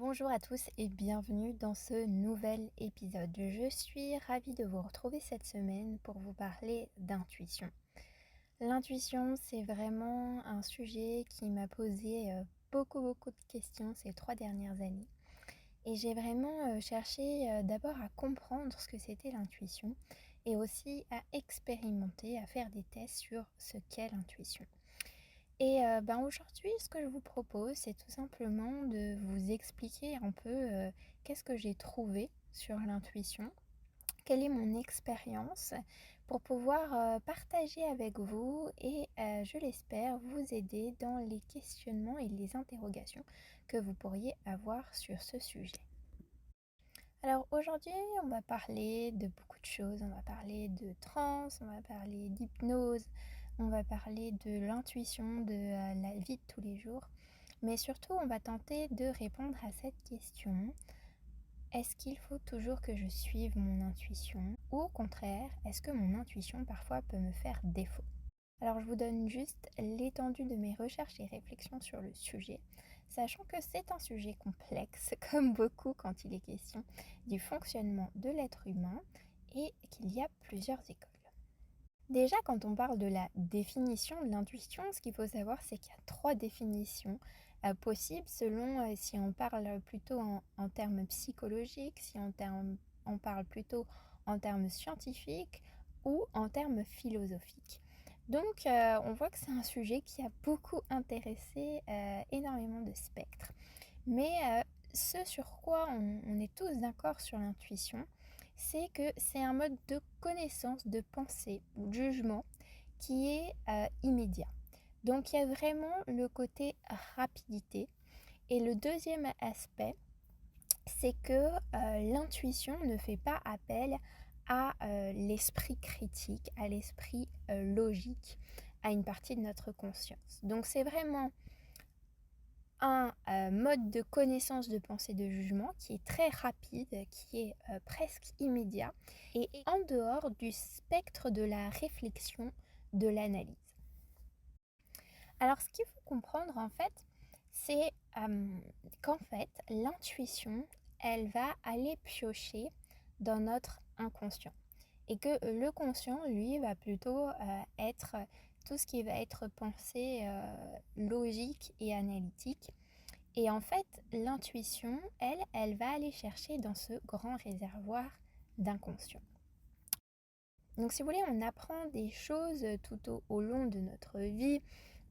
Bonjour à tous et bienvenue dans ce nouvel épisode. Je suis ravie de vous retrouver cette semaine pour vous parler d'intuition. L'intuition, c'est vraiment un sujet qui m'a posé beaucoup de questions ces 3 dernières années. Et j'ai vraiment cherché d'abord à comprendre ce que c'était l'intuition et aussi à expérimenter, à faire des tests sur ce qu'est l'intuition. Et aujourd'hui, ce que je vous propose, c'est tout simplement de vous expliquer un peu qu'est-ce que j'ai trouvé sur l'intuition, quelle est mon expérience, pour pouvoir partager avec vous et, je l'espère, vous aider dans les questionnements et les interrogations que vous pourriez avoir sur ce sujet. Alors aujourd'hui, on va parler de beaucoup de choses. On va parler de trance, on va parler d'hypnose, on va parler de l'intuition, de la vie de tous les jours. Mais surtout, on va tenter de répondre à cette question. Est-ce qu'il faut toujours que je suive mon intuition? Ou au contraire, est-ce que mon intuition parfois peut me faire défaut? Alors je vous donne juste l'étendue de mes recherches et réflexions sur le sujet, sachant que c'est un sujet complexe, comme beaucoup quand il est question du fonctionnement de l'être humain et qu'il y a plusieurs écoles. Déjà, quand on parle de la définition de l'intuition, ce qu'il faut savoir, c'est qu'il y a 3 définitions possibles selon si on parle plutôt en termes psychologiques, si on parle plutôt en termes scientifiques ou en termes philosophiques. Donc, on voit que c'est un sujet qui a beaucoup intéressé énormément de spectres. Mais ce sur quoi on est tous d'accord sur l'intuition, c'est que c'est un mode de connaissance, de pensée ou de jugement qui est immédiat. Donc il y a vraiment le côté rapidité. Et le deuxième aspect, c'est que l'intuition ne fait pas appel à l'esprit critique, à l'esprit logique, à une partie de notre conscience. Donc c'est vraiment un mode de connaissance, de pensée, de jugement qui est très rapide, qui est presque immédiat et en dehors du spectre de la réflexion, de l'analyse. Alors ce qu'il faut comprendre en fait, c'est qu'en fait l'intuition, elle va aller piocher dans notre inconscient. Et que le conscient, lui, va plutôt être tout ce qui va être pensée logique et analytique. Et en fait, l'intuition, elle va aller chercher dans ce grand réservoir d'inconscient. Donc si vous voulez, on apprend des choses tout au long de notre vie.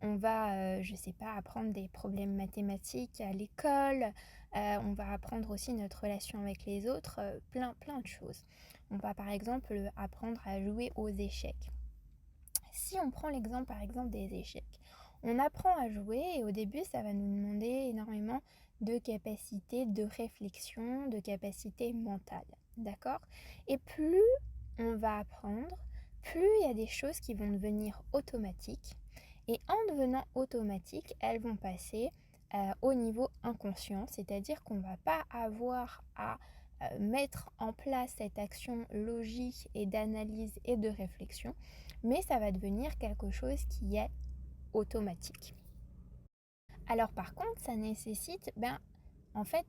On va, je sais pas, apprendre des problèmes mathématiques à l'école. On va apprendre aussi notre relation avec les autres, plein de choses. On va par exemple apprendre à jouer aux échecs. Si on prend l'exemple par exemple des échecs, on apprend à jouer et au début ça va nous demander énormément de capacité de réflexion, de capacité mentale, d'accord? Et plus on va apprendre, plus il y a des choses qui vont devenir automatiques et en devenant automatiques, elles vont passer au niveau inconscient, c'est-à-dire qu'on ne va pas avoir à mettre en place cette action logique et d'analyse et de réflexion, mais ça va devenir quelque chose qui est automatique. Alors par contre, ça nécessite en fait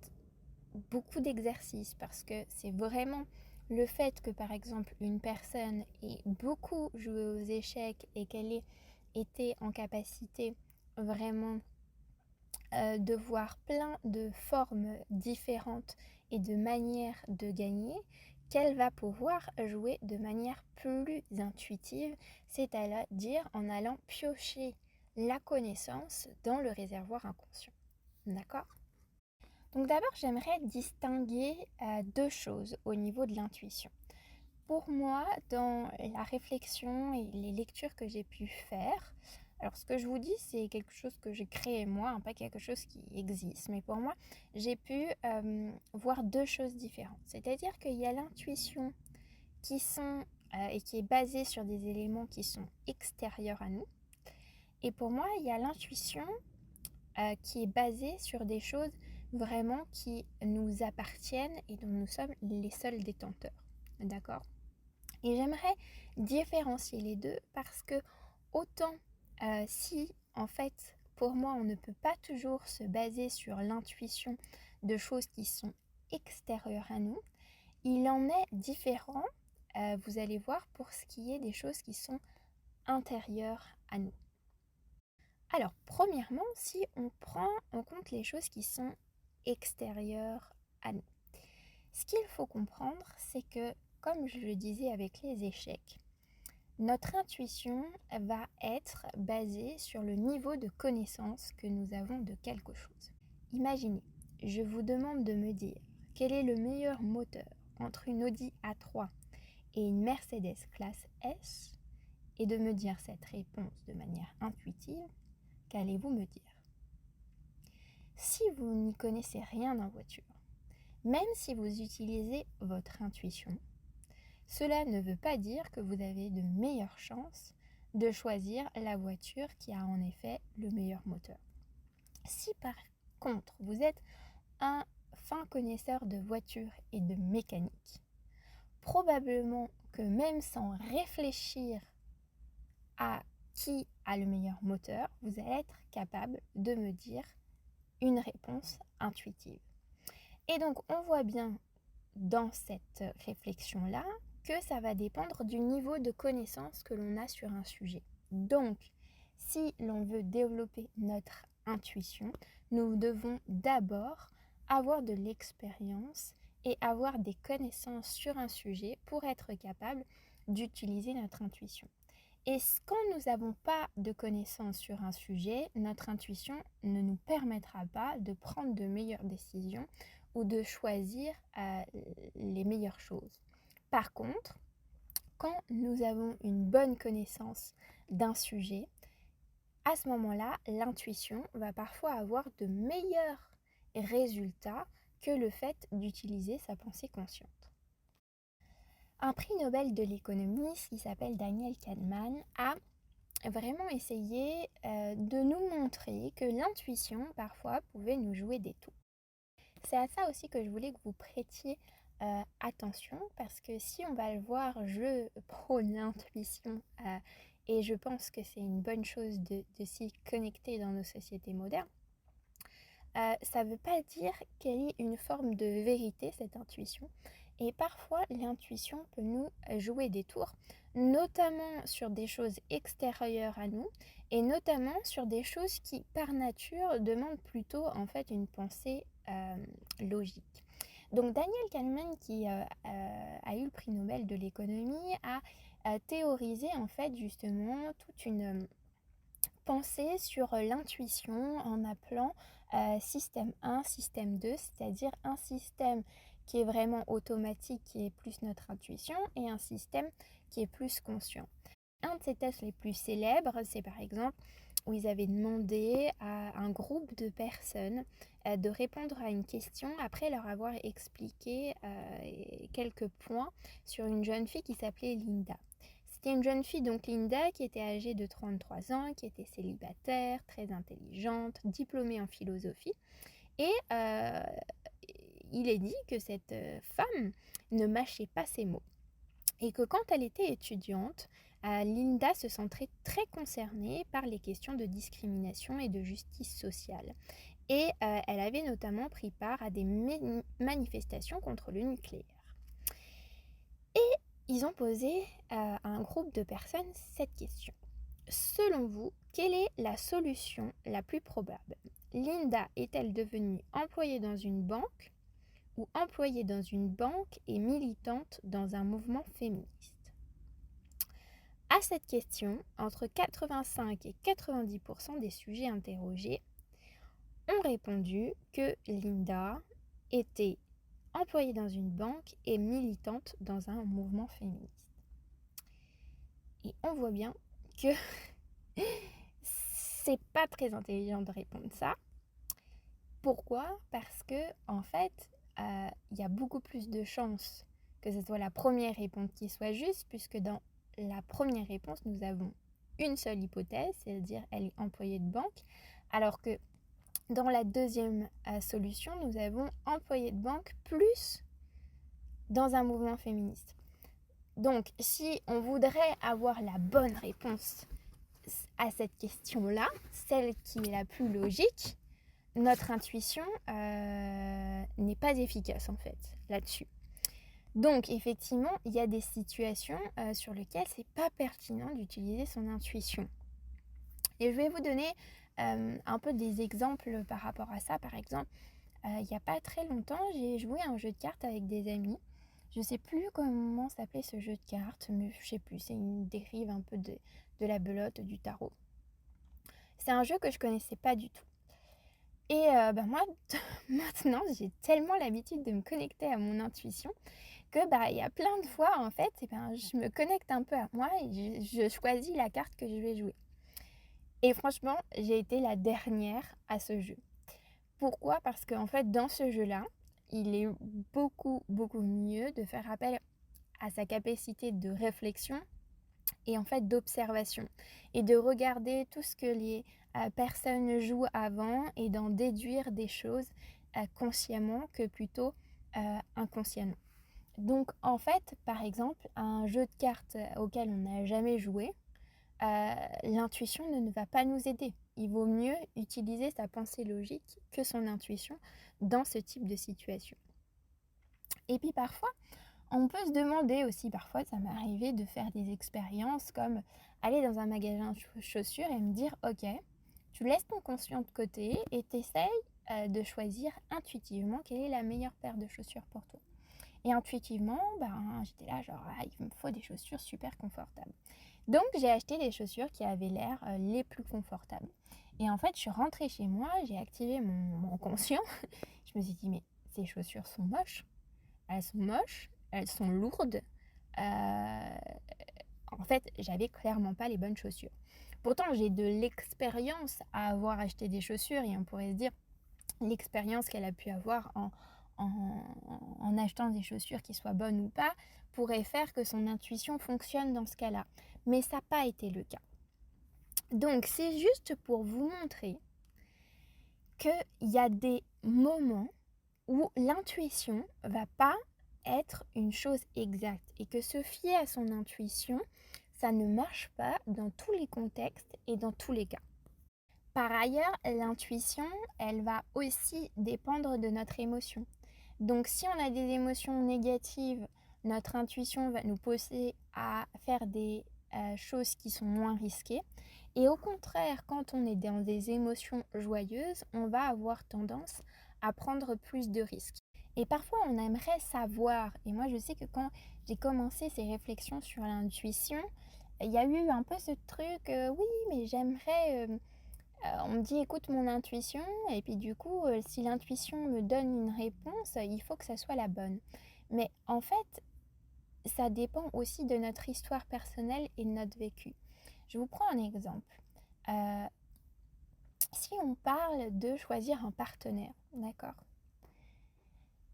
beaucoup d'exercices parce que c'est vraiment le fait que par exemple une personne ait beaucoup joué aux échecs et qu'elle ait été en capacité vraiment de voir plein de formes différentes et de manières de gagner, qu'elle va pouvoir jouer de manière plus intuitive, c'est-à-dire en allant piocher la connaissance dans le réservoir inconscient. D'accord? Donc d'abord, j'aimerais distinguer 2 choses au niveau de l'intuition. Pour moi, dans la réflexion et les lectures que j'ai pu faire, alors ce que je vous dis, c'est quelque chose que j'ai créé moi, hein, pas quelque chose qui existe. Mais pour moi, j'ai pu voir 2 choses différentes. C'est-à-dire qu'il y a l'intuition qui sont et qui est basée sur des éléments qui sont extérieurs à nous. Et pour moi, il y a l'intuition qui est basée sur des choses vraiment qui nous appartiennent et dont nous sommes les seuls détenteurs. D'accord? Et j'aimerais différencier les deux parce que autant si en fait pour moi on ne peut pas toujours se baser sur l'intuition de choses qui sont extérieures à nous, il en est différent, vous allez voir, pour ce qui est des choses qui sont intérieures à nous. Alors, premièrement, si on prend en compte les choses qui sont extérieures à nous, ce qu'il faut comprendre, c'est que, comme je le disais avec les échecs, notre intuition va être basée sur le niveau de connaissance que nous avons de quelque chose. Imaginez, je vous demande de me dire quel est le meilleur moteur entre une Audi A3 et une Mercedes classe S, et de me dire cette réponse de manière intuitive. Qu'allez-vous me dire? Si vous n'y connaissez rien en voiture, même si vous utilisez votre intuition, cela ne veut pas dire que vous avez de meilleures chances de choisir la voiture qui a en effet le meilleur moteur. Si par contre vous êtes un fin connaisseur de voitures et de mécanique, probablement que même sans réfléchir à qui a le meilleur moteur, vous allez être capable de me dire une réponse intuitive. Et donc on voit bien dans cette réflexion-là que ça va dépendre du niveau de connaissance que l'on a sur un sujet. Donc, si l'on veut développer notre intuition, nous devons d'abord avoir de l'expérience et avoir des connaissances sur un sujet pour être capable d'utiliser notre intuition. Et quand nous n'avons pas de connaissances sur un sujet, notre intuition ne nous permettra pas de prendre de meilleures décisions ou de choisir les meilleures choses. Par contre, quand nous avons une bonne connaissance d'un sujet, à ce moment-là, l'intuition va parfois avoir de meilleurs résultats que le fait d'utiliser sa pensée consciente. Un prix Nobel de l'économie qui s'appelle Daniel Kahneman a vraiment essayé de nous montrer que l'intuition parfois pouvait nous jouer des tours. C'est à ça aussi que je voulais que vous prêtiez attention, parce que si on va le voir, je prône l'intuition et je pense que c'est une bonne chose de s'y connecter dans nos sociétés modernes. Ça ne veut pas dire qu'elle est une forme de vérité, cette intuition. Et parfois, l'intuition peut nous jouer des tours, notamment sur des choses extérieures à nous, et notamment sur des choses qui, par nature, demandent plutôt en fait une pensée logique. Donc Daniel Kahneman, qui a eu le prix Nobel de l'économie, a théorisé en fait justement toute une pensée sur l'intuition en appelant système 1, système 2, c'est-à-dire un système qui est vraiment automatique, qui est plus notre intuition, et un système qui est plus conscient. Un de ces tests les plus célèbres, c'est par exemple où ils avaient demandé à un groupe de personnes de répondre à une question après leur avoir expliqué quelques points sur une jeune fille qui s'appelait Linda. C'était une jeune fille, donc Linda, qui était âgée de 33 ans, qui était célibataire, très intelligente, diplômée en philosophie. Et il est dit que cette femme ne mâchait pas ses mots. Et que quand elle était étudiante, Linda se sentait très concernée par les questions de discrimination et de justice sociale. Et elle avait notamment pris part à des manifestations contre le nucléaire. Et ils ont posé à un groupe de personnes cette question. Selon vous, quelle est la solution la plus probable? Linda est-elle devenue employée dans une banque ou employée dans une banque et militante dans un mouvement féministe? À cette question, entre 85 et 90% des sujets interrogés ont répondu que Linda était employée dans une banque et militante dans un mouvement féministe. Et on voit bien que c'est pas très intelligent de répondre ça. Pourquoi? Parce que en fait, il y a beaucoup plus de chances que ce soit la première réponse qui soit juste, puisque dans la première réponse, nous avons une seule hypothèse, c'est-à-dire elle est employée de banque, alors que dans la deuxième solution, nous avons employée de banque plus dans un mouvement féministe. Donc, si on voudrait avoir la bonne réponse à cette question-là, celle qui est la plus logique, notre intuition n'est pas efficace en fait là-dessus. Donc effectivement, il y a des situations sur lesquelles c'est pas pertinent d'utiliser son intuition. Et je vais vous donner un peu des exemples par rapport à ça. Par exemple, il y a pas très longtemps, j'ai joué à un jeu de cartes avec des amis. Je sais plus comment s'appelait ce jeu de cartes, mais je sais plus, c'est une dérive un peu de la belote, du tarot. C'est un jeu que je connaissais pas du tout. Et moi, maintenant, j'ai tellement l'habitude de me connecter à mon intuition que il y a plein de fois, en fait, je me connecte un peu à moi et je choisis la carte que je vais jouer. Et franchement, j'ai été la dernière à ce jeu. Pourquoi ? Parce qu'en fait, dans ce jeu-là, il est beaucoup, beaucoup mieux de faire appel à sa capacité de réflexion et en fait d'observation et de regarder tout ce que les personnes jouent avant et d'en déduire des choses consciemment que plutôt inconsciemment. Donc en fait, par exemple, un jeu de cartes auquel on n'a jamais joué, l'intuition ne va pas nous aider. Il vaut mieux utiliser sa pensée logique que son intuition dans ce type de situation. Et puis parfois, on peut se demander aussi, parfois ça m'est arrivé de faire des expériences comme aller dans un magasin de chaussures et me dire ok, tu laisses ton conscient de côté et t'essayes de choisir intuitivement quelle est la meilleure paire de chaussures pour toi. Et intuitivement, j'étais là genre il me faut des chaussures super confortables. Donc j'ai acheté des chaussures qui avaient l'air les plus confortables. Et en fait je suis rentrée chez moi, j'ai activé mon conscient, je me suis dit mais ces chaussures sont moches, elles sont lourdes. Euh, En fait, j'avais clairement pas les bonnes chaussures. Pourtant, j'ai de l'expérience à avoir acheté des chaussures et on pourrait se dire l'expérience qu'elle a pu avoir en achetant des chaussures qui soient bonnes ou pas pourrait faire que son intuition fonctionne dans ce cas-là. Mais ça n'a pas été le cas. Donc, c'est juste pour vous montrer qu'il y a des moments où l'intuition va pas être une chose exacte et que se fier à son intuition, ça ne marche pas dans tous les contextes et dans tous les cas. Par ailleurs, l'intuition, elle va aussi dépendre de notre émotion. Donc si on a des émotions négatives, notre intuition va nous pousser à faire des choses qui sont moins risquées. Et au contraire, quand on est dans des émotions joyeuses, on va avoir tendance à prendre plus de risques. Et parfois, on aimerait savoir, et moi je sais que quand j'ai commencé ces réflexions sur l'intuition, il y a eu un peu ce truc, oui, mais j'aimerais... on me dit écoute mon intuition et puis du coup si l'intuition me donne une réponse, il faut que ça soit la bonne. Mais en fait, ça dépend aussi de notre histoire personnelle et de notre vécu. Je vous prends un exemple. Euh, Si on parle de choisir un partenaire, d'accord?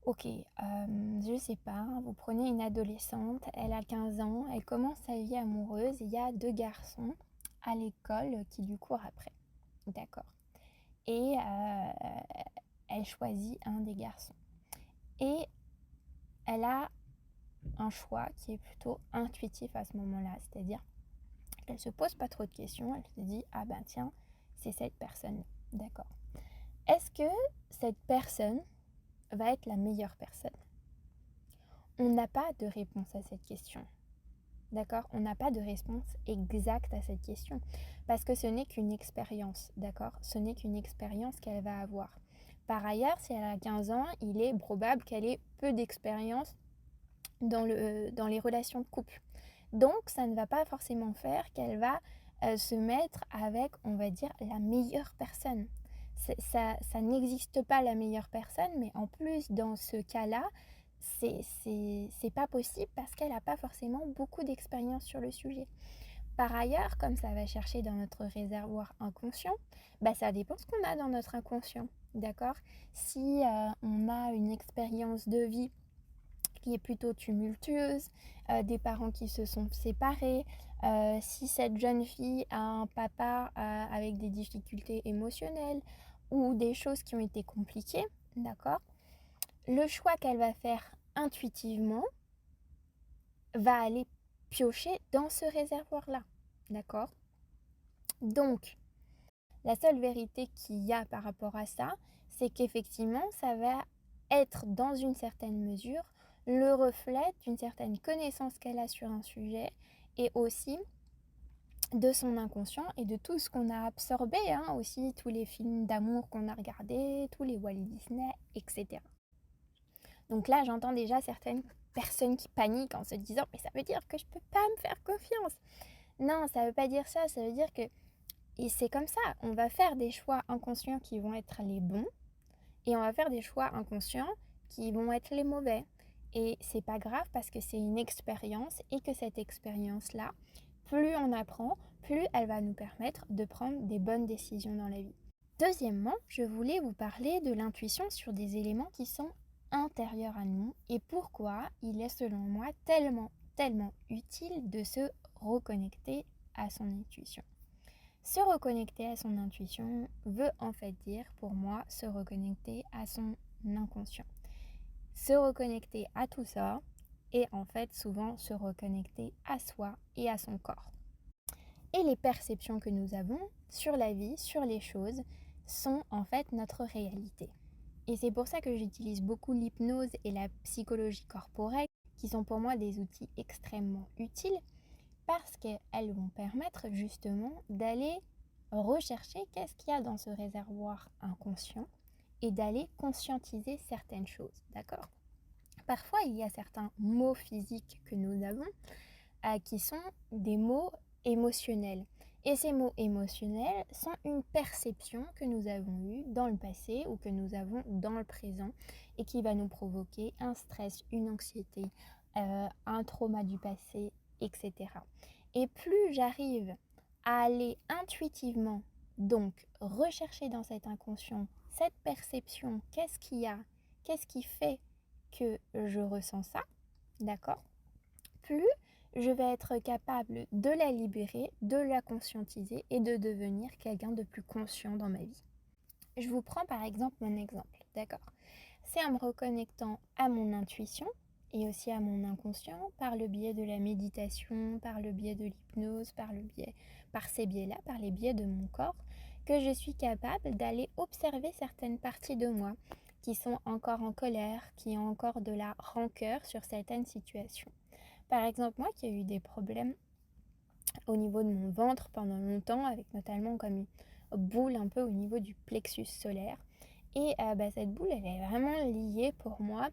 Ok, je sais pas, vous prenez une adolescente, elle a 15 ans, elle commence sa vie amoureuse, il y a deux garçons à l'école qui lui courent après. D'accord. Et elle choisit un des garçons. Et elle a un choix qui est plutôt intuitif à ce moment-là, c'est-à-dire qu'elle se pose pas trop de questions, elle se dit ah ben tiens, c'est cette personne, d'accord. Est-ce que cette personne va être la meilleure personne? On n'a pas de réponse à cette question. D'accord? On n'a pas de réponse exacte à cette question parce que ce n'est qu'une expérience, d'accord? Ce n'est qu'une expérience qu'elle va avoir. Par ailleurs, si elle a 15 ans, il est probable qu'elle ait peu d'expérience dans les relations de couple. Donc, ça ne va pas forcément faire qu'elle va se mettre avec, on va dire, la meilleure personne. Ça n'existe pas la meilleure personne, mais en plus, dans ce cas-là, c'est pas possible parce qu'elle n'a pas forcément beaucoup d'expérience sur le sujet. Par ailleurs, comme ça va chercher dans notre réservoir inconscient, ça dépend ce qu'on a dans notre inconscient, d'accord? Si on a une expérience de vie qui est plutôt tumultueuse, des parents qui se sont séparés, si cette jeune fille a un papa avec des difficultés émotionnelles ou des choses qui ont été compliquées, d'accord? Le choix qu'elle va faire intuitivement va aller piocher dans ce réservoir-là, d'accord? Donc, La seule vérité qu'il y a par rapport à ça, c'est qu'effectivement, ça va être dans une certaine mesure le reflet d'une certaine connaissance qu'elle a sur un sujet et aussi de son inconscient et de tout ce qu'on a absorbé, hein, aussi tous les films d'amour qu'on a regardés, tous les Walt Disney, etc. Donc là, j'entends déjà certaines personnes qui paniquent en se disant « Mais ça veut dire que je peux pas me faire confiance !» Non, ça veut pas dire ça, ça veut dire que et c'est comme ça, on va faire des choix inconscients qui vont être les bons et on va faire des choix inconscients qui vont être les mauvais. Et c'est pas grave parce que c'est une expérience et que cette expérience-là, plus on apprend, plus elle va nous permettre de prendre des bonnes décisions dans la vie. Deuxièmement, je voulais vous parler de l'intuition sur des éléments qui sont intérieurs à nous et pourquoi il est selon moi tellement utile de se reconnecter à son intuition. Se reconnecter à son intuition veut en fait dire pour moi se reconnecter à son inconscient. Se reconnecter à tout ça et en fait souvent se reconnecter à soi et à son corps. Et les perceptions que nous avons sur la vie, sur les choses, sont en fait notre réalité. Et c'est pour ça que j'utilise beaucoup l'hypnose et la psychologie corporelle, qui sont pour moi des outils extrêmement utiles, parce qu'elles vont permettre justement d'aller rechercher qu'est-ce qu'il y a dans ce réservoir inconscient et d'aller conscientiser certaines choses, d'accord ? Parfois, il y a certains mots physiques que nous avons qui sont des mots émotionnels. Et ces mots émotionnels sont une perception que nous avons eue dans le passé ou que nous avons dans le présent et qui va nous provoquer un stress, une anxiété, un trauma du passé, etc. Et plus j'arrive à aller intuitivement, donc rechercher dans cet inconscient cette perception, qu'est-ce qu'il y a, qu'est-ce qui fait que je ressens ça, d'accord ? Plus je vais être capable de la libérer, de la conscientiser et de devenir quelqu'un de plus conscient dans ma vie. Je vous prends par exemple mon exemple, d'accord ? C'est en me reconnectant à mon intuition et aussi à mon inconscient par le biais de la méditation, par le biais de l'hypnose, par ces biais-là, par les biais de mon corps, que je suis capable d'aller observer certaines parties de moi qui sont encore en colère, qui ont encore de la rancœur sur certaines situations. Par exemple, moi qui ai eu des problèmes au niveau de mon ventre pendant longtemps, avec notamment comme une boule un peu au niveau du plexus solaire. Et cette boule, elle est vraiment liée pour moi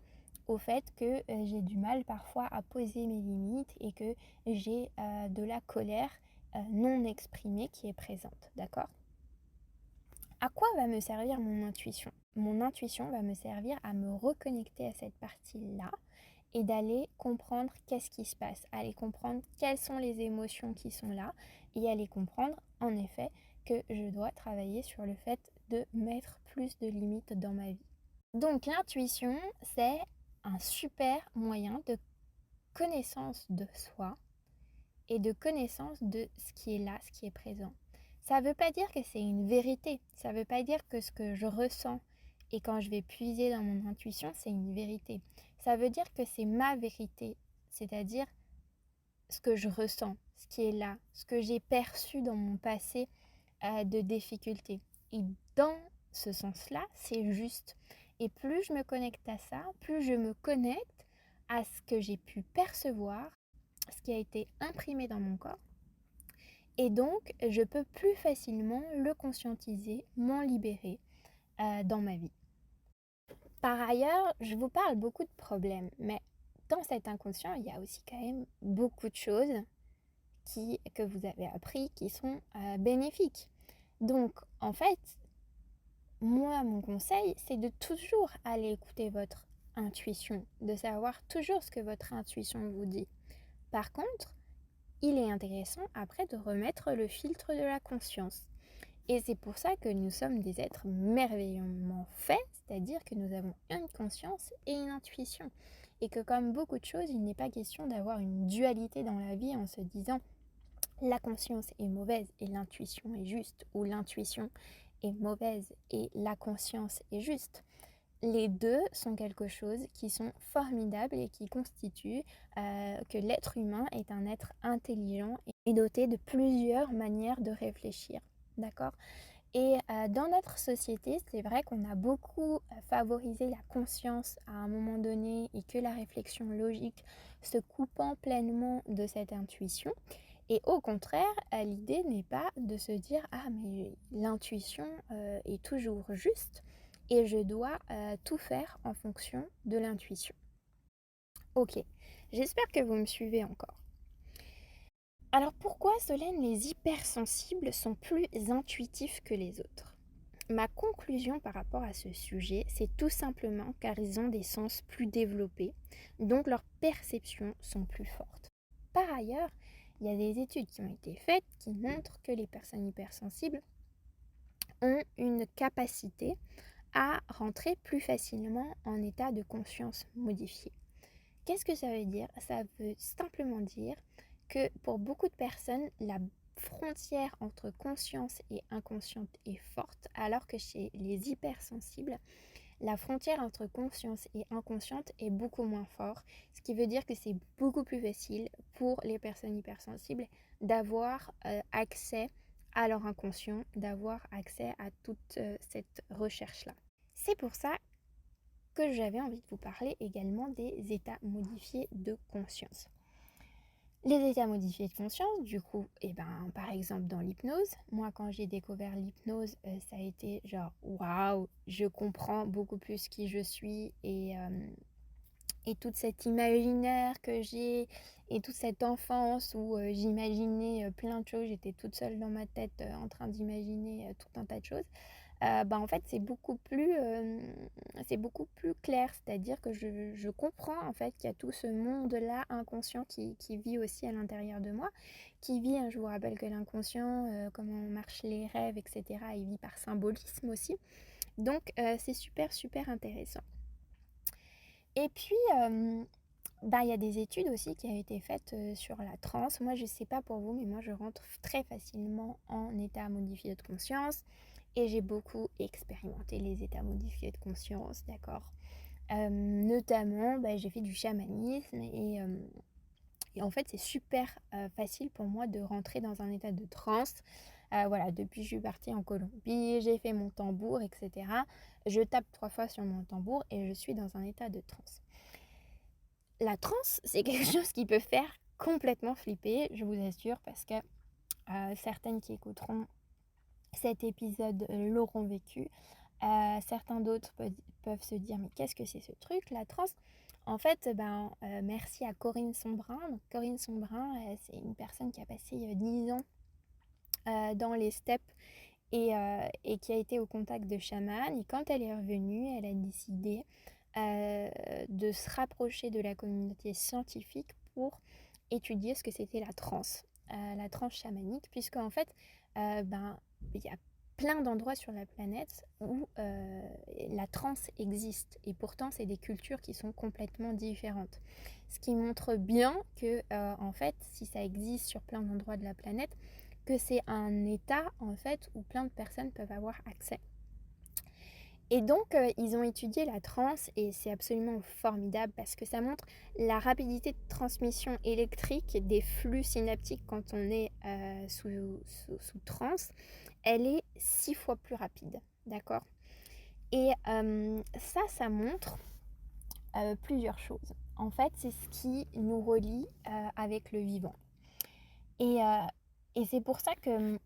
au fait que j'ai du mal parfois à poser mes limites et que j'ai de la colère non exprimée qui est présente, d'accord ? À quoi va me servir mon intuition ? Mon intuition va me servir à me reconnecter à cette partie-là et d'aller comprendre qu'est-ce qui se passe, aller comprendre quelles sont les émotions qui sont là et aller comprendre en effet que je dois travailler sur le fait de mettre plus de limites dans ma vie. Donc l'intuition, c'est un super moyen de connaissance de soi et de connaissance de ce qui est là, ce qui est présent. Ça ne veut pas dire que c'est une vérité, ça ne veut pas dire que ce que je ressens et quand je vais puiser dans mon intuition, c'est une vérité. Ça veut dire que c'est ma vérité, c'est-à-dire ce que je ressens, ce qui est là, ce que j'ai perçu dans mon passé de difficulté. Et dans ce sens-là, c'est juste. Et plus je me connecte à ça, plus je me connecte à ce que j'ai pu percevoir, ce qui a été imprimé dans mon corps. Et donc, je peux plus facilement le conscientiser, m'en libérer dans ma vie. Par ailleurs, je vous parle beaucoup de problèmes, mais dans cet inconscient, il y a aussi quand même beaucoup de choses que vous avez appris qui sont bénéfiques. Donc, en fait, moi, mon conseil, c'est de toujours aller écouter votre intuition, de savoir toujours ce que votre intuition vous dit. Par contre, il est intéressant après de remettre le filtre de la conscience. Et c'est pour ça que nous sommes des êtres merveilleusement faits, c'est-à-dire que nous avons une conscience et une intuition. Et que comme beaucoup de choses, il n'est pas question d'avoir une dualité dans la vie en se disant la conscience est mauvaise et l'intuition est juste, ou l'intuition est mauvaise et la conscience est juste. Les deux sont quelque chose qui sont formidables et qui constituent que l'être humain est un être intelligent et doté de plusieurs manières de réfléchir. D'accord ? Et dans notre société, c'est vrai qu'on a beaucoup favorisé la conscience à un moment donné et que la réflexion logique se coupant pleinement de cette intuition. Et au contraire, l'idée n'est pas de se dire: «Ah mais l'intuition, est toujours juste et je dois, tout faire en fonction de l'intuition». OK, j'espère que vous me suivez encore. Alors pourquoi, Solène, les hypersensibles sont plus intuitifs que les autres? Ma conclusion par rapport à ce sujet, c'est tout simplement car ils ont des sens plus développés, donc leurs perceptions sont plus fortes. Par ailleurs, il y a des études qui ont été faites qui montrent que les personnes hypersensibles ont une capacité à rentrer plus facilement en état de conscience modifié. Qu'est-ce que ça veut dire? Ça veut simplement dire que pour beaucoup de personnes, la frontière entre conscience et inconsciente est forte, alors que chez les hypersensibles, la frontière entre conscience et inconsciente est beaucoup moins forte, ce qui veut dire que c'est beaucoup plus facile pour les personnes hypersensibles d'avoir accès à leur inconscient, d'avoir accès à toute cette recherche-là. C'est pour ça que j'avais envie de vous parler également des états modifiés de conscience. Les états modifiés de conscience, du coup, par exemple dans l'hypnose, moi quand j'ai découvert l'hypnose, ça a été genre waouh, je comprends beaucoup plus qui je suis et toute cet imaginaire que j'ai et toute cette enfance où j'imaginais plein de choses, j'étais toute seule dans ma tête en train d'imaginer tout un tas de choses. En fait, c'est beaucoup plus clair. C'est-à-dire que je comprends, en fait, qu'il y a tout ce monde-là inconscient qui vit aussi à l'intérieur de moi, qui vit, hein, je vous rappelle que l'inconscient, comment marchent les rêves, et cetera, il vit par symbolisme aussi. Donc, c'est super, super intéressant. Et puis, il y a des études aussi qui ont été faites sur la transe. Moi, je ne sais pas pour vous, mais moi, je rentre très facilement en état modifié de conscience. Et j'ai beaucoup expérimenté les états modifiés de conscience, d'accord. Notamment, j'ai fait du chamanisme et en fait, c'est super facile pour moi de rentrer dans un état de transe. Voilà, depuis que je suis partie en Colombie, j'ai fait mon tambour, etc. Je tape 3 fois sur mon tambour et je suis dans un état de transe. La transe, c'est quelque chose qui peut faire complètement flipper, je vous assure, parce que certaines qui écouteront cet épisode l'auront vécu. Certains d'autres peuvent se dire mais qu'est-ce que c'est ce truc, la transe? En fait, merci à Corinne Sombrin. Donc, Corinne Sombrin, c'est une personne qui a passé 10 ans dans les steppes et qui a été au contact de chamans. Et quand elle est revenue, elle a décidé de se rapprocher de la communauté scientifique pour étudier ce que c'était la transe chamanique, puisque en fait, il y a plein d'endroits sur la planète où la transe existe et pourtant c'est des cultures qui sont complètement différentes. Ce qui montre bien que en fait, si ça existe sur plein d'endroits de la planète, que c'est un état en fait où plein de personnes peuvent avoir accès. Et donc, ils ont étudié la transe et c'est absolument formidable parce que ça montre la rapidité de transmission électrique des flux synaptiques quand on est sous transe. Elle est 6 fois plus rapide, d'accord? Et ça montre plusieurs choses. En fait, c'est ce qui nous relie avec le vivant. Et c'est pour ça que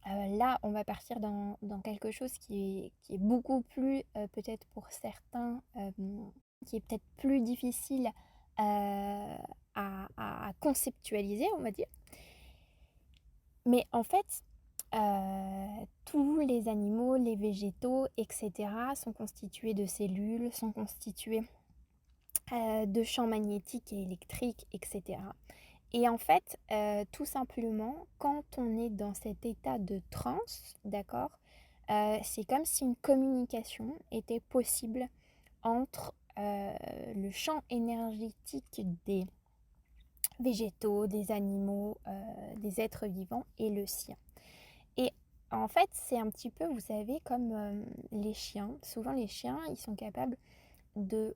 là, on va partir dans quelque chose qui est beaucoup plus, peut-être pour certains, qui est peut-être plus difficile à conceptualiser, on va dire. Mais en fait, tous les animaux, les végétaux, etc., sont constitués de cellules, sont constitués de champs magnétiques et électriques, etc. Et en fait, tout simplement, quand on est dans cet état de transe, d'accord, c'est comme si une communication était possible entre le champ énergétique des végétaux, des animaux, des êtres vivants et le sien. Et en fait, c'est un petit peu, vous savez, comme les chiens. Souvent, les chiens, ils sont capables de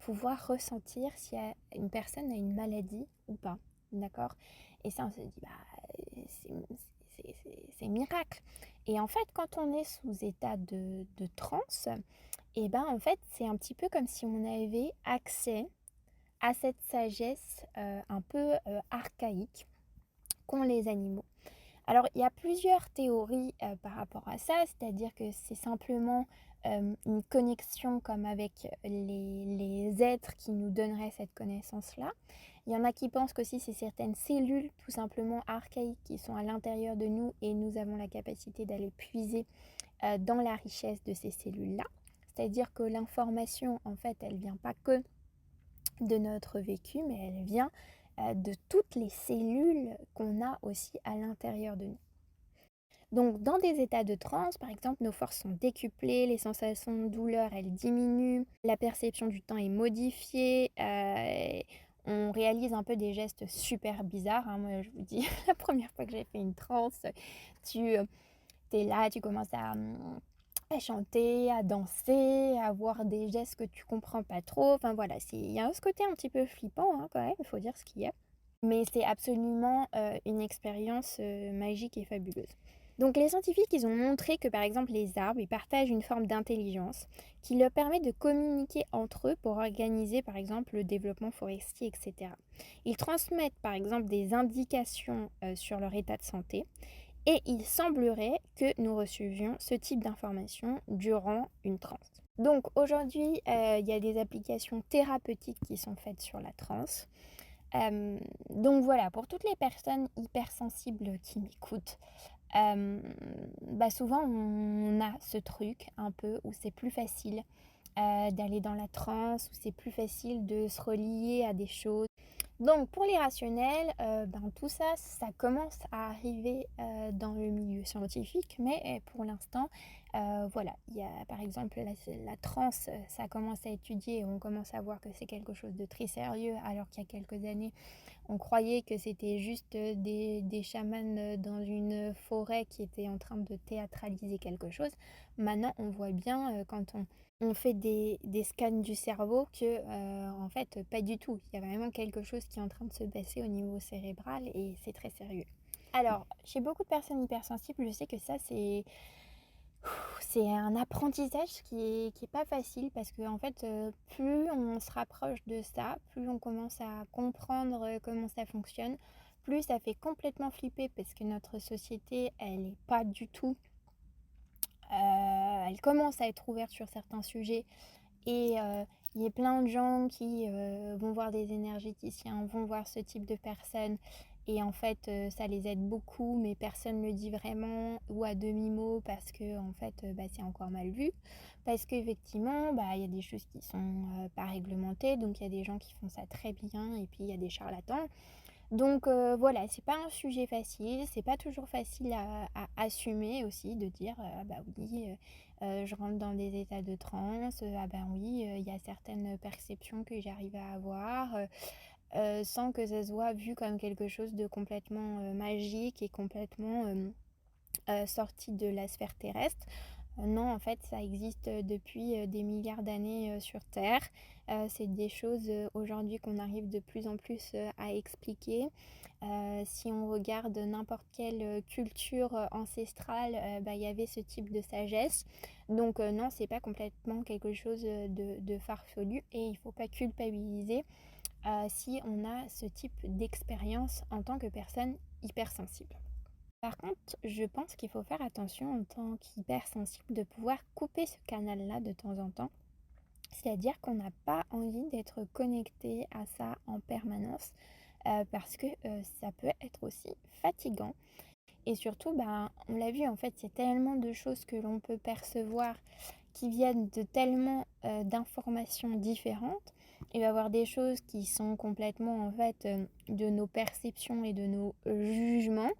pouvoir ressentir si une personne a une maladie ou pas. D'accord? Et ça, on se dit, c'est miracle. Et en fait, quand on est sous état de transe, et ben, en fait, c'est un petit peu comme si on avait accès à cette sagesse, un peu, archaïque qu'ont les animaux. Alors, il y a plusieurs théories, par rapport à ça, c'est-à-dire que c'est simplement, une connexion comme avec les êtres qui nous donneraient cette connaissance-là. Il y en a qui pensent qu'aussi c'est certaines cellules tout simplement archaïques qui sont à l'intérieur de nous et nous avons la capacité d'aller puiser, dans la richesse de ces cellules-là. C'est-à-dire que l'information, en fait, elle vient pas que de notre vécu, mais elle vient, de toutes les cellules qu'on a aussi à l'intérieur de nous. Donc dans des états de transe, par exemple, nos forces sont décuplées, les sensations de douleur, elles diminuent, la perception du temps est modifiée, on réalise un peu des gestes super bizarres, hein. Moi, je vous dis, la première fois que j'ai fait une transe, tu, es là, tu commences à chanter, à danser, à voir des gestes que tu comprends pas trop. Enfin voilà, il y a ce côté un petit peu flippant, hein, quand même, il faut dire ce qu'il y a. Mais c'est absolument, une expérience, magique et fabuleuse. Donc les scientifiques, ils ont montré que par exemple les arbres, ils partagent une forme d'intelligence qui leur permet de communiquer entre eux pour organiser par exemple le développement forestier, etc. Ils transmettent par exemple des indications, sur leur état de santé et il semblerait que nous recevions ce type d'informations durant une transe. Donc aujourd'hui, il y a des applications thérapeutiques qui sont faites sur la transe. Donc voilà, pour toutes les personnes hypersensibles qui m'écoutent, bah souvent on a ce truc un peu où c'est plus facile, d'aller dans la transe, où c'est plus facile de se relier à des choses. Donc pour les rationnels, ben, tout ça, ça commence à arriver, dans le milieu scientifique, mais pour l'instant, voilà, il y a par exemple la transe, ça commence à étudier et on commence à voir que c'est quelque chose de très sérieux, alors qu'il y a quelques années, on croyait que c'était juste, des chamans, dans une forêt qui étaient en train de théâtraliser quelque chose. Maintenant, on voit bien, quand on fait des scans du cerveau que, en fait, pas du tout. Il y a vraiment quelque chose qui est en train de se passer au niveau cérébral et c'est très sérieux. Alors, chez beaucoup de personnes hypersensibles, je sais que ça, c'est un apprentissage qui est pas facile parce qu'en fait, plus on se rapproche de ça, plus on commence à comprendre, comment ça fonctionne, plus ça fait complètement flipper parce que notre société, elle est pas du tout, elle commence à être ouverte sur certains sujets et il y a plein de gens qui, vont voir des énergéticiens, vont voir ce type de personnes et en fait, ça les aide beaucoup, mais personne ne le dit vraiment ou à demi-mot parce que en fait, bah, c'est encore mal vu. Parce qu'effectivement, bah, il y a des choses qui sont, pas réglementées, donc il y a des gens qui font ça très bien et puis il y a des charlatans. Donc voilà, c'est pas un sujet facile, c'est pas toujours facile à assumer aussi de dire, «Ah bah oui, je rentre dans des états de transe, ah ben oui, il y a certaines perceptions que j'arrive à avoir», sans que ça soit vu comme quelque chose de complètement, magique et complètement, sorti de la sphère terrestre. Non, en fait, ça existe, depuis, des milliards d'années, sur terre. C'est des choses, aujourd'hui qu'on arrive de plus en plus, à expliquer. Si on regarde n'importe quelle, culture, ancestrale, bah, il y avait ce type de sagesse. Donc non, c'est pas complètement quelque chose, de farfelu et il faut pas culpabiliser, si on a ce type d'expérience en tant que personne hypersensible. Par contre, je pense qu'il faut faire attention en tant qu'hypersensible de pouvoir couper ce canal-là de temps en temps. C'est-à-dire qu'on n'a pas envie d'être connecté à ça en permanence parce que ça peut être aussi fatigant. Et surtout, ben, on l'a vu, en fait, il y a tellement de choses que l'on peut percevoir qui viennent de tellement d'informations différentes. Il va y avoir des choses qui sont complètement, en fait, de nos perceptions et de nos jugements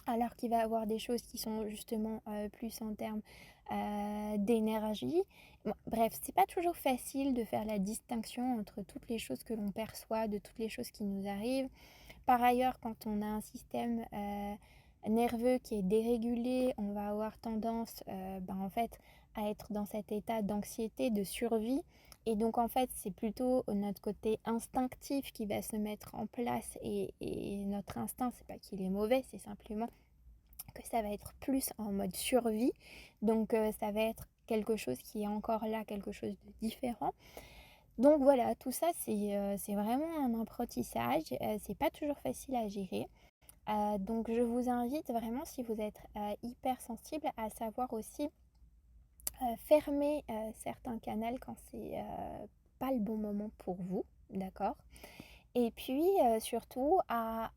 alors qu'il va y avoir des choses qui sont justement, plus en termes, d'énergie. Bon, bref, c'est pas toujours facile de faire la distinction entre toutes les choses que l'on perçoit, de toutes les choses qui nous arrivent. Par ailleurs, quand on a un système, nerveux qui est dérégulé, on va avoir tendance, ben, en fait, à être dans cet état d'anxiété, de survie et donc en fait, c'est plutôt notre côté instinctif qui va se mettre en place et notre instinct, c'est pas qu'il est mauvais, c'est simplement que ça va être plus en mode survie. Donc ça va être quelque chose qui est encore là, quelque chose de différent. Donc voilà, tout ça c'est vraiment un apprentissage, c'est pas toujours facile à gérer. Donc je vous invite vraiment, si vous êtes, hypersensible, à savoir aussi, fermer, certains canaux quand c'est, pas le bon moment pour vous, d'accord? Et puis, surtout à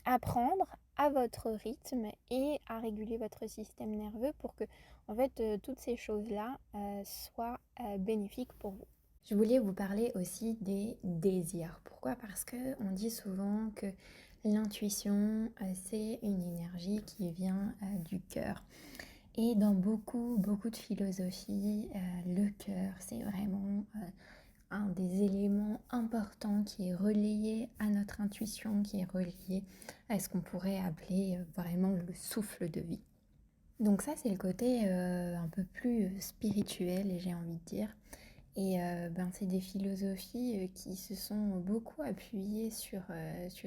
apprendre à votre rythme et à réguler votre système nerveux pour que, en fait, toutes ces choses-là, soient, bénéfiques pour vous. Je voulais vous parler aussi des désirs. Pourquoi? Parce qu'on dit souvent que l'intuition, c'est une énergie qui vient, du cœur. Et dans beaucoup de philosophies, le cœur, c'est vraiment, un des éléments importants qui est relayé à notre intuition, qui est relié à ce qu'on pourrait appeler, vraiment le souffle de vie. Donc ça, c'est le côté, un peu plus, spirituel, et j'ai envie de dire. Et c'est des philosophies, qui se sont beaucoup appuyées sur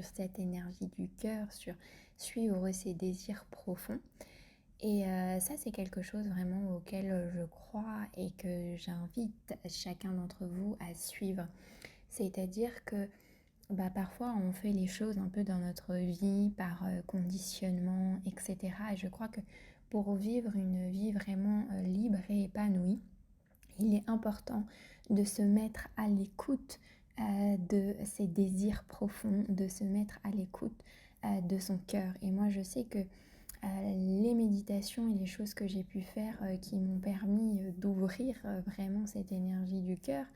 cette énergie du cœur, sur suivre ses désirs profonds. Et ça, c'est quelque chose vraiment auquel je crois et que j'invite chacun d'entre vous à suivre. C'est-à-dire que parfois, on fait les choses un peu dans notre vie par conditionnement, etc. Et je crois que pour vivre une vie vraiment libre et épanouie, il est important de se mettre à l'écoute de ses désirs profonds, de se mettre à l'écoute de son cœur. Et moi, je sais que les méditations et les choses que j'ai pu faire qui m'ont permis d'ouvrir vraiment cette énergie du cœur,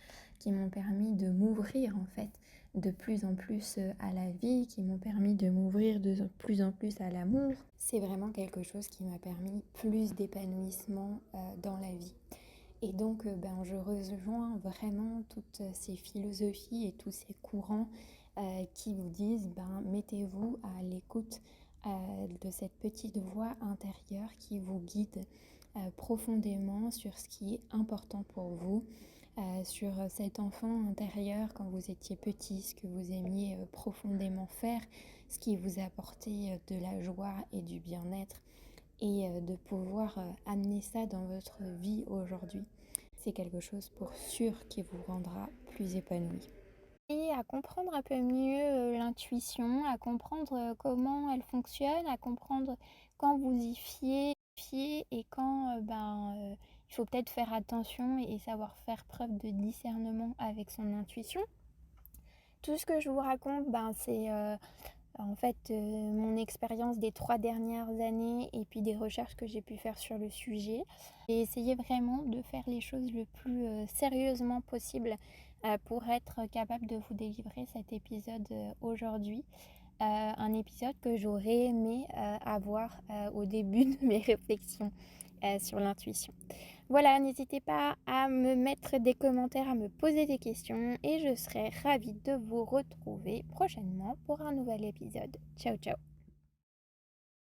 qui m'ont permis de m'ouvrir en fait de plus en plus à la vie, qui m'ont permis de m'ouvrir de plus en plus à l'amour. C'est vraiment quelque chose qui m'a permis plus d'épanouissement dans la vie. Et donc je rejoins vraiment toutes ces philosophies et tous ces courants qui vous disent mettez-vous à l'écoute de cette petite voix intérieure qui vous guide profondément sur ce qui est important pour vous, sur cet enfant intérieur quand vous étiez petit, ce que vous aimiez profondément faire, ce qui vous apportait de la joie et du bien-être, et de pouvoir amener ça dans votre vie aujourd'hui. C'est quelque chose pour sûr qui vous rendra plus épanoui. Et à comprendre un peu mieux l'intuition, à comprendre comment elle fonctionne, à comprendre quand vous y fiez et quand il faut peut-être faire attention et savoir faire preuve de discernement avec son intuition. Tout ce que je vous raconte, c'est en fait mon expérience des 3 dernières années et puis des recherches que j'ai pu faire sur le sujet. J'ai essayé vraiment de faire les choses le plus sérieusement possible pour être capable de vous délivrer cet épisode aujourd'hui. Un épisode que j'aurais aimé avoir au début de mes réflexions sur l'intuition. Voilà, n'hésitez pas à me mettre des commentaires, à me poser des questions et je serai ravie de vous retrouver prochainement pour un nouvel épisode. Ciao ciao!